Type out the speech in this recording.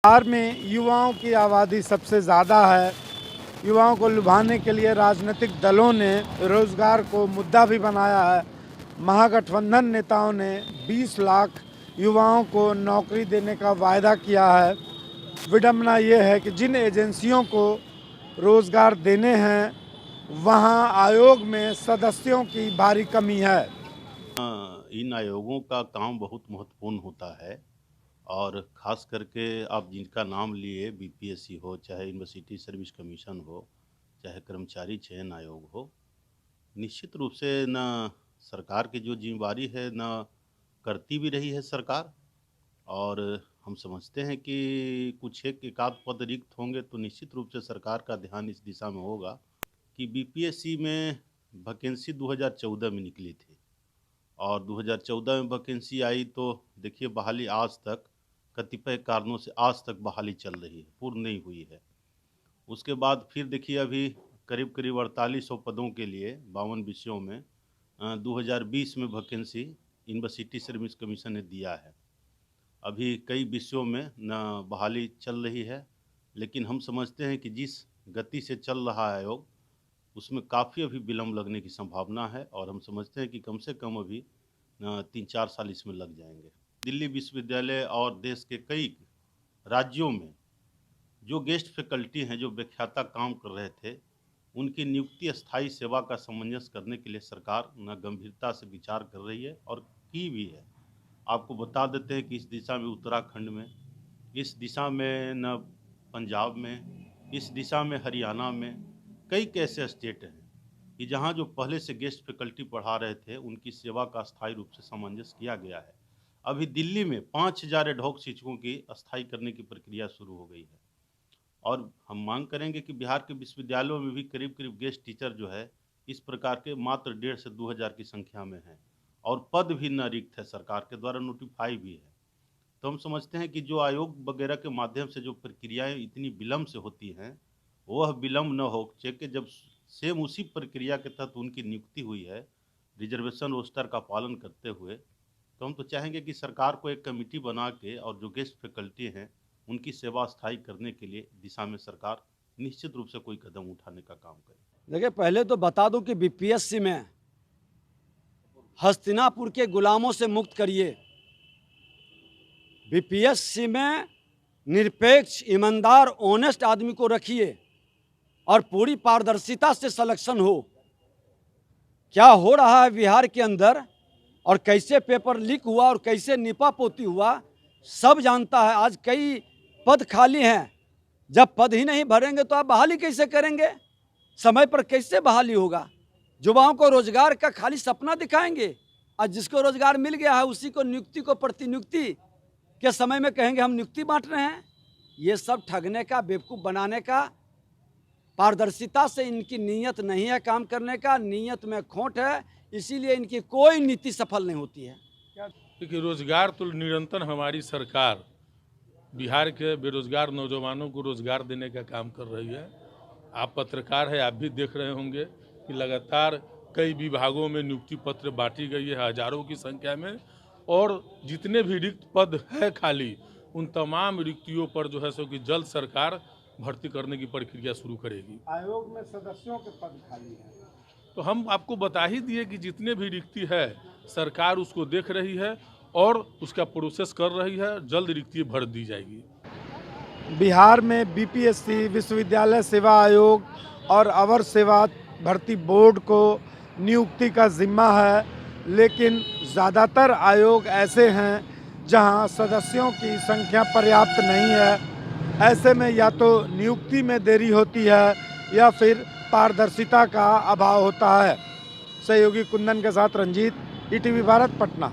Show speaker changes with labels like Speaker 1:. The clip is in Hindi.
Speaker 1: बिहार में युवाओं की आबादी सबसे ज़्यादा है। युवाओं को लुभाने के लिए राजनीतिक दलों ने रोज़गार को मुद्दा भी बनाया है। महागठबंधन नेताओं ने 20 लाख युवाओं को नौकरी देने का वायदा किया है। विडंबना ये है कि जिन एजेंसियों को रोज़गार देने हैं वहां आयोग में सदस्यों की भारी कमी है।
Speaker 2: इन आयोगों का काम बहुत महत्वपूर्ण होता है और ख़ास करके आप जिनका नाम लिए बीपीएससी हो, चाहे यूनिवर्सिटी सर्विस कमीशन हो, चाहे कर्मचारी चयन आयोग हो, निश्चित रूप से न सरकार की जो जिम्मेवारी है न करती भी रही है सरकार। और हम समझते हैं कि कुछ एक एकाध पद रिक्त होंगे तो निश्चित रूप से सरकार का ध्यान इस दिशा में होगा कि बीपीएससी में वैकेंसी 2014 में निकली थी और 2014 में वैकेंसी आई तो देखिए बहाली आज तक कतिपय कारणों से आज तक बहाली चल रही है, पूर्ण नहीं हुई है। उसके बाद फिर देखिए अभी करीब करीब 4800 पदों के लिए 52 विषयों में 2020 में वैकेंसी यूनिवर्सिटी सर्विस कमीशन ने दिया है। अभी कई विषयों में न बहाली चल रही है, लेकिन हम समझते हैं कि जिस गति से चल रहा है आयोग उसमें काफ़ी अभी विलम्ब लगने की संभावना है और हम समझते हैं कि कम से कम अभी 3-4 साल इसमें लग जाएंगे। दिल्ली विश्वविद्यालय और देश के कई राज्यों में जो गेस्ट फैकल्टी हैं, जो व्याख्याता काम कर रहे थे, उनकी नियुक्ति स्थायी सेवा का सामंजस्य करने के लिए सरकार न गंभीरता से विचार कर रही है और की भी है। आपको बता देते हैं कि इस दिशा में उत्तराखंड में, इस दिशा में न पंजाब में, इस दिशा में हरियाणा में कई ऐसे स्टेट हैं कि जहां जो पहले से गेस्ट फैकल्टी पढ़ा रहे थे उनकी सेवा का अस्थायी रूप से सामंजस्य किया गया है। अभी दिल्ली में 5000 एडहॉक शिक्षकों की अस्थायी करने की प्रक्रिया शुरू हो गई है और हम मांग करेंगे कि बिहार के विश्वविद्यालयों में भी करीब करीब गेस्ट टीचर जो है इस प्रकार के मात्र 1.5 से 2000 की संख्या में हैं और पद भी न रिक्त है, सरकार के द्वारा नोटिफाई भी है। तो हम समझते हैं कि जो आयोग वगैरह के माध्यम से जो प्रक्रियाएं इतनी विलम्ब से होती हैं, वह विलम्ब न हो कि जब सेम उसी प्रक्रिया के तहत उनकी नियुक्ति हुई है रिजर्वेशन रोस्टर का पालन करते हुए, तो हम तो चाहेंगे कि सरकार को एक कमेटी बना के और जो गेस्ट फैकल्टी हैं उनकी सेवा स्थायी करने के लिए दिशा में सरकार निश्चित रूप से कोई कदम उठाने का काम करे।
Speaker 3: देखिए, पहले तो बता दूं कि बीपीएससी में हस्तिनापुर के गुलामों से मुक्त करिए। बीपीएससी में निरपेक्ष, ईमानदार, ऑनेस्ट आदमी को रखिए और पूरी पारदर्शिता से सिलेक्शन हो। क्या हो रहा है बिहार के अंदर और कैसे पेपर लीक हुआ और कैसे निपापोती हुआ सब जानता है। आज कई पद खाली हैं, जब पद ही नहीं भरेंगे तो आप बहाली कैसे करेंगे? समय पर कैसे बहाली होगा? युवाओं को रोजगार का खाली सपना दिखाएंगे और जिसको रोजगार मिल गया है उसी को नियुक्ति को प्रतिनियुक्ति के समय में कहेंगे हम नियुक्ति बांट रहे हैं। ये सब ठगने का, बेवकूफ़ बनाने का, पारदर्शिता से इनकी नीयत नहीं है काम करने का, नीयत में खोट है, इसीलिए इनकी कोई नीति सफल नहीं होती है।
Speaker 4: देखिए, रोजगार तो निरंतर हमारी सरकार बिहार के बेरोजगार नौजवानों को रोजगार देने का काम कर रही है। आप पत्रकार हैं, आप भी देख रहे होंगे कि लगातार कई विभागों में नियुक्ति पत्र बांटी गई है हजारों की संख्या में, और जितने भी रिक्त पद है खाली, उन तमाम रिक्तियों पर जो है सो कि जल्द सरकार भर्ती करने की प्रक्रिया शुरू करेगी।
Speaker 1: आयोग में सदस्यों के पद खाली हैं,
Speaker 4: तो हम आपको बता ही दिए कि जितने भी रिक्ति है सरकार उसको देख रही है और उसका प्रोसेस कर रही है, जल्द रिक्ति भर दी जाएगी।
Speaker 1: बिहार में बीपीएससी, विश्वविद्यालय सेवा आयोग और अवर सेवा भर्ती बोर्ड को नियुक्ति का जिम्मा है, लेकिन ज़्यादातर आयोग ऐसे हैं जहां सदस्यों की संख्या पर्याप्त नहीं है। ऐसे में या तो नियुक्ति में देरी होती है या फिर पारदर्शिता का अभाव होता है। सहयोगी कुंदन के साथ रंजीत, ईटीवी भारत, पटना।